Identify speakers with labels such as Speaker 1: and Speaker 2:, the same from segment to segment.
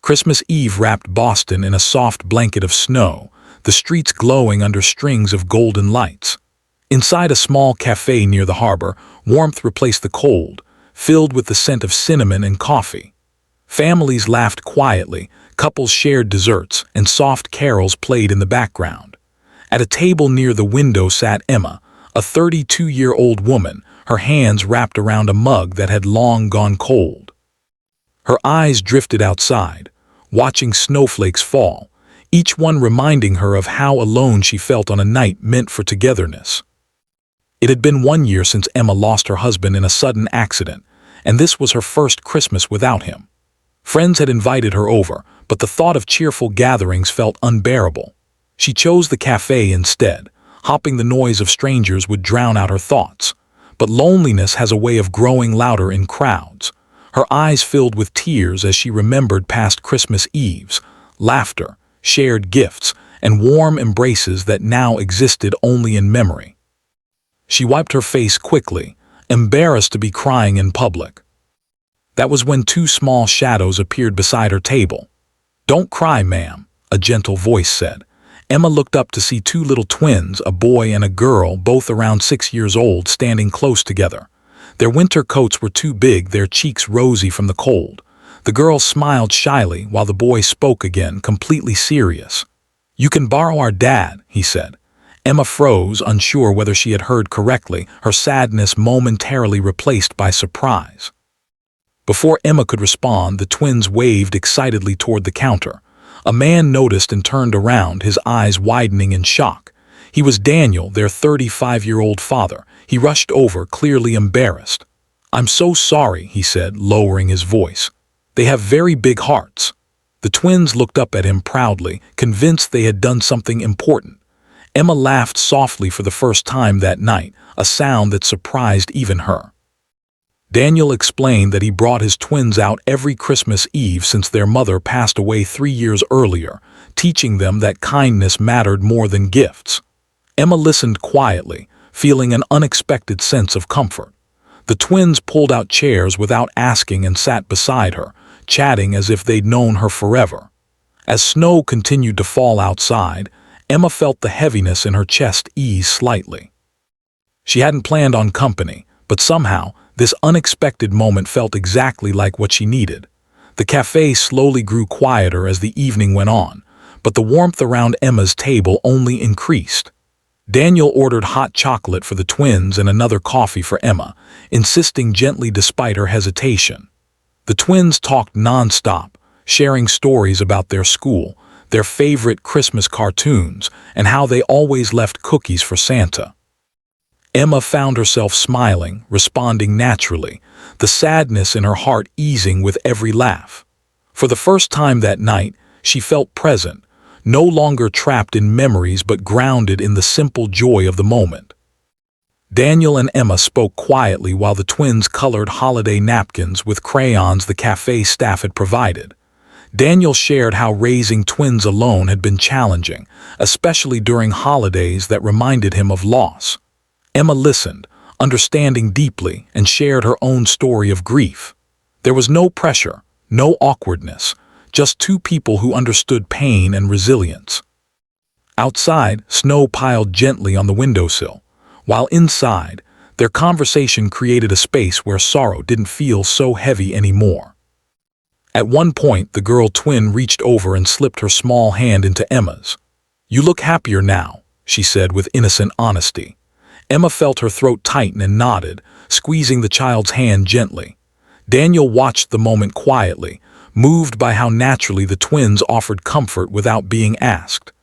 Speaker 1: Christmas Eve wrapped Boston in a soft blanket of snow, the streets glowing under strings of golden lights. Inside a small café near the harbor, warmth replaced the cold, filled with the scent of cinnamon and coffee. Families laughed quietly, couples shared desserts, and soft carols played in the background. At a table near the window sat Emma, a 32-year-old woman, her hands wrapped around a mug that had long gone cold. Her eyes drifted outside, watching snowflakes fall, each one reminding her of how alone she felt on a night meant for togetherness. It had been 1 year since Emma lost her husband in a sudden accident, and this was her first Christmas without him. Friends had invited her over, but the thought of cheerful gatherings felt unbearable. She chose the cafe instead, hoping the noise of strangers would drown out her thoughts. But loneliness has a way of growing louder in crowds. Her eyes filled with tears as she remembered past Christmas Eves, laughter, shared gifts, and warm embraces that now existed only in memory. She wiped her face quickly, embarrassed to be crying in public. That was when two small shadows appeared beside her table. "Don't cry, ma'am," a gentle voice said. Emma looked up to see two little twins, a boy and a girl, both around 6 years old, standing close together. Their winter coats were too big, their cheeks rosy from the cold. The girl smiled shyly while the boy spoke again, completely serious. "You can borrow our dad," he said. Emma froze, unsure whether she had heard correctly, her sadness momentarily replaced by surprise. Before Emma could respond, the twins waved excitedly toward the counter. A man noticed and turned around, his eyes widening in shock. He was Daniel, their 35-year-old father. He rushed over, clearly embarrassed. "I'm so sorry," he said, lowering his voice. "They have very big hearts." The twins looked up at him proudly, convinced they had done something important. Emma laughed softly for the first time that night, a sound that surprised even her. Daniel explained that he brought his twins out every Christmas Eve since their mother passed away 3 years earlier, teaching them that kindness mattered more than gifts. Emma listened quietly, feeling an unexpected sense of comfort. The twins pulled out chairs without asking and sat beside her, chatting as if they'd known her forever. As snow continued to fall outside, Emma felt the heaviness in her chest ease slightly. She hadn't planned on company, but somehow, this unexpected moment felt exactly like what she needed. The cafe slowly grew quieter as the evening went on, but the warmth around Emma's table only increased. Daniel ordered hot chocolate for the twins and another coffee for Emma, insisting gently despite her hesitation. The twins talked non-stop, sharing stories about their school, their favorite Christmas cartoons, and how they always left cookies for Santa. Emma found herself smiling, responding naturally, the sadness in her heart easing with every laugh. For the first time that night, she felt present, no longer trapped in memories but grounded in the simple joy of the moment. Daniel and Emma spoke quietly while the twins colored holiday napkins with crayons the cafe staff had provided. Daniel shared how raising twins alone had been challenging, especially during holidays that reminded him of loss. Emma listened, understanding deeply, and shared her own story of grief. There was no pressure, no awkwardness, just two people who understood pain and resilience. Outside, snow piled gently on the windowsill, while inside, their conversation created a space where sorrow didn't feel so heavy anymore. At one point, the girl twin reached over and slipped her small hand into Emma's. "You look happier now," she said with innocent honesty. Emma felt her throat tighten and nodded, squeezing the child's hand gently. Daniel watched the moment quietly, moved by how naturally the twins offered comfort without being asked.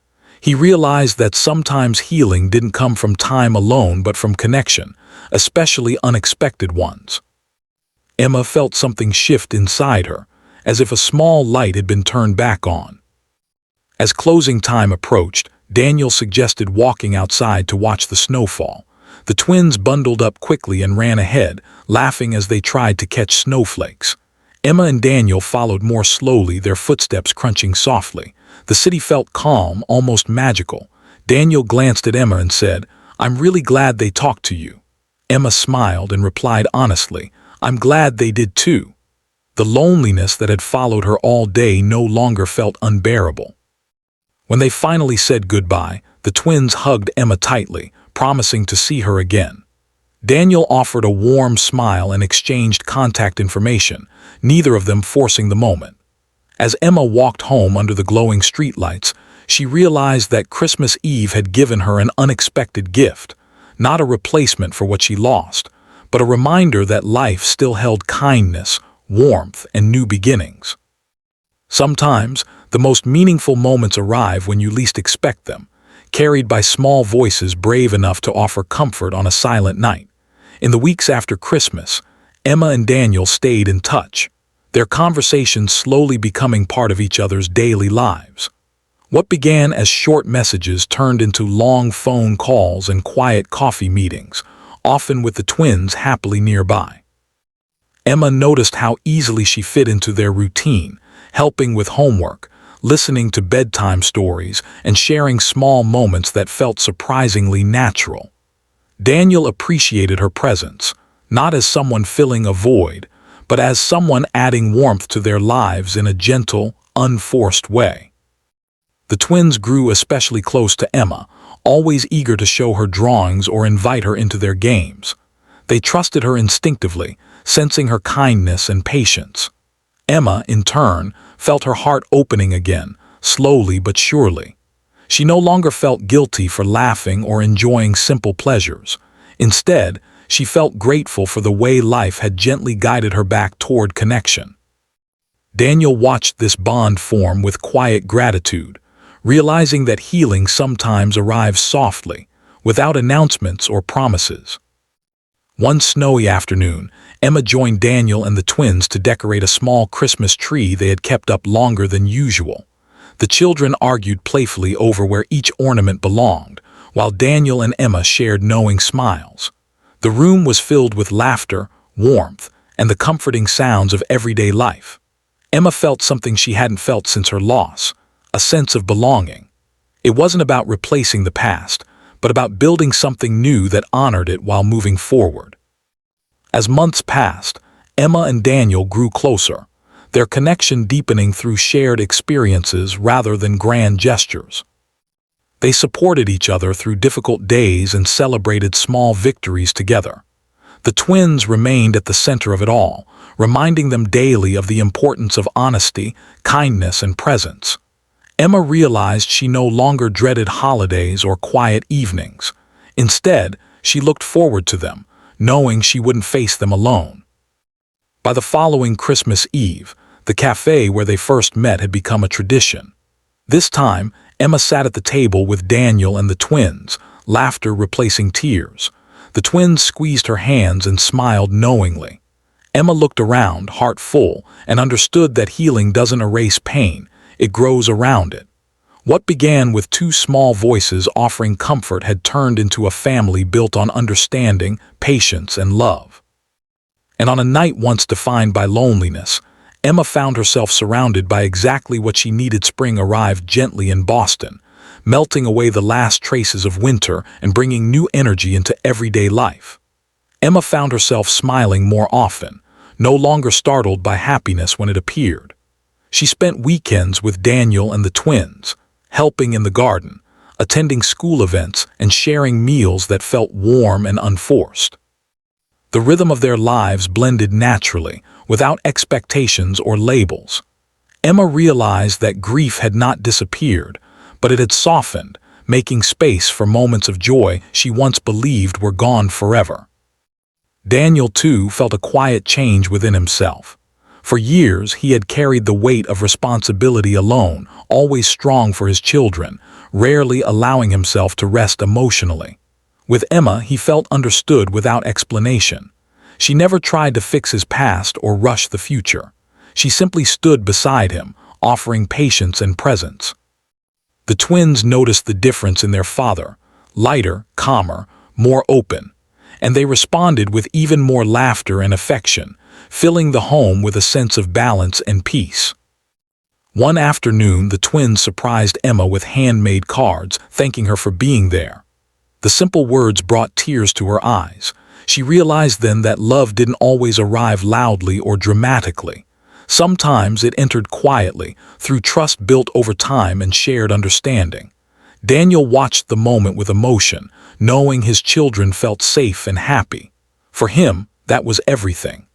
Speaker 1: He realized that sometimes healing didn't come from time alone but from connection, especially unexpected ones. Emma felt something shift inside her, as if a small light had been turned back on. As closing time approached, Daniel suggested walking outside to watch the snowfall. The twins bundled up quickly and ran ahead, laughing as they tried to catch snowflakes. Emma and Daniel followed more slowly, their footsteps crunching softly. The city felt calm, almost magical. Daniel glanced at Emma and said, "I'm really glad they talked to you." Emma smiled and replied honestly, "I'm glad they did too." The loneliness that had followed her all day no longer felt unbearable. When they finally said goodbye, the twins hugged Emma tightly, promising to see her again. Daniel offered a warm smile and exchanged contact information, neither of them forcing the moment. As Emma walked home under the glowing streetlights, she realized that Christmas Eve had given her an unexpected gift, not a replacement for what she lost, but a reminder that life still held kindness, warmth, and new beginnings. Sometimes, the most meaningful moments arrive when you least expect them, carried by small voices brave enough to offer comfort on a silent night. In the weeks after Christmas, Emma and Daniel stayed in touch, their conversations slowly becoming part of each other's daily lives. What began as short messages turned into long phone calls and quiet coffee meetings, often with the twins happily nearby. Emma noticed how easily she fit into their routine, helping with homework, listening to bedtime stories, and sharing small moments that felt surprisingly natural. Daniel appreciated her presence, not as someone filling a void, but as someone adding warmth to their lives in a gentle, unforced way. The twins grew especially close to Emma, always eager to show her drawings or invite her into their games. They trusted her instinctively, sensing her kindness and patience. Emma, in turn, felt her heart opening again, slowly but surely. She no longer felt guilty for laughing or enjoying simple pleasures. Instead, she felt grateful for the way life had gently guided her back toward connection. Daniel watched this bond form with quiet gratitude, realizing that healing sometimes arrives softly, without announcements or promises. One snowy afternoon, Emma joined Daniel and the twins to decorate a small Christmas tree they had kept up longer than usual. The children argued playfully over where each ornament belonged, while Daniel and Emma shared knowing smiles. The room was filled with laughter, warmth, and the comforting sounds of everyday life. Emma felt something she hadn't felt since her loss, a sense of belonging. It wasn't about replacing the past, but about building something new that honored it while moving forward. As months passed, Emma and Daniel grew closer, their connection deepening through shared experiences rather than grand gestures. They supported each other through difficult days and celebrated small victories together. The twins remained at the center of it all, reminding them daily of the importance of honesty, kindness, and presence. Emma realized she no longer dreaded holidays or quiet evenings. Instead, she looked forward to them, knowing she wouldn't face them alone. By the following Christmas Eve, the café where they first met had become a tradition. This time, Emma sat at the table with Daniel and the twins, laughter replacing tears. The twins squeezed her hands and smiled knowingly. Emma looked around, heart full, and understood that healing doesn't erase pain, it grows around it. What began with two small voices offering comfort had turned into a family built on understanding, patience, and love. And on a night once defined by loneliness, Emma found herself surrounded by exactly what she needed. Spring arrived gently in Boston, melting away the last traces of winter and bringing new energy into everyday life. Emma found herself smiling more often, no longer startled by happiness when it appeared. She spent weekends with Daniel and the twins, helping in the garden, attending school events, and sharing meals that felt warm and unforced. The rhythm of their lives blended naturally, without expectations or labels. Emma realized that grief had not disappeared, but it had softened, making space for moments of joy she once believed were gone forever. Daniel, too, felt a quiet change within himself. For years, he had carried the weight of responsibility alone, always strong for his children, rarely allowing himself to rest emotionally. With Emma, he felt understood without explanation. She never tried to fix his past or rush the future. She simply stood beside him, offering patience and presence. The twins noticed the difference in their father, lighter, calmer, more open, and they responded with even more laughter and affection, filling the home with a sense of balance and peace. One afternoon, the twins surprised Emma with handmade cards, thanking her for being there. The simple words brought tears to her eyes. She realized then that love didn't always arrive loudly or dramatically. Sometimes it entered quietly, through trust built over time and shared understanding. Daniel watched the moment with emotion, knowing his children felt safe and happy. For him, that was everything.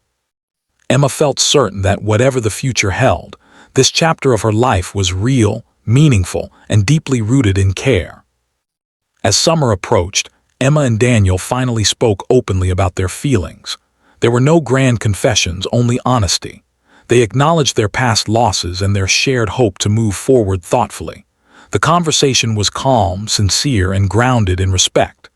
Speaker 1: Emma felt certain that whatever the future held, this chapter of her life was real, meaningful, and deeply rooted in care. As summer approached, Emma and Daniel finally spoke openly about their feelings. There were no grand confessions, only honesty. They acknowledged their past losses and their shared hope to move forward thoughtfully. The conversation was calm, sincere, and grounded in respect.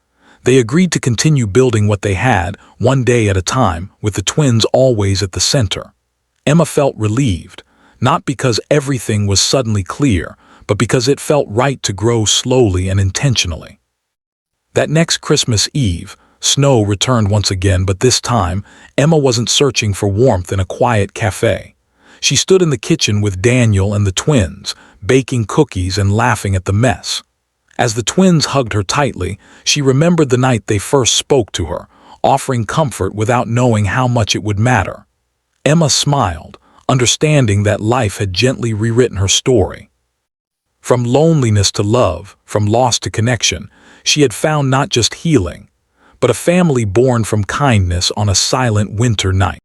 Speaker 1: They agreed to continue building what they had, one day at a time, with the twins always at the center. Emma felt relieved, not because everything was suddenly clear, but because it felt right to grow slowly and intentionally. That next Christmas Eve, snow returned once again, but this time, Emma wasn't searching for warmth in a quiet café. She stood in the kitchen with Daniel and the twins, baking cookies and laughing at the mess. As the twins hugged her tightly, she remembered the night they first spoke to her, offering comfort without knowing how much it would matter. Emma smiled, understanding that life had gently rewritten her story. From loneliness to love, from loss to connection, she had found not just healing, but a family born from kindness on a silent winter night.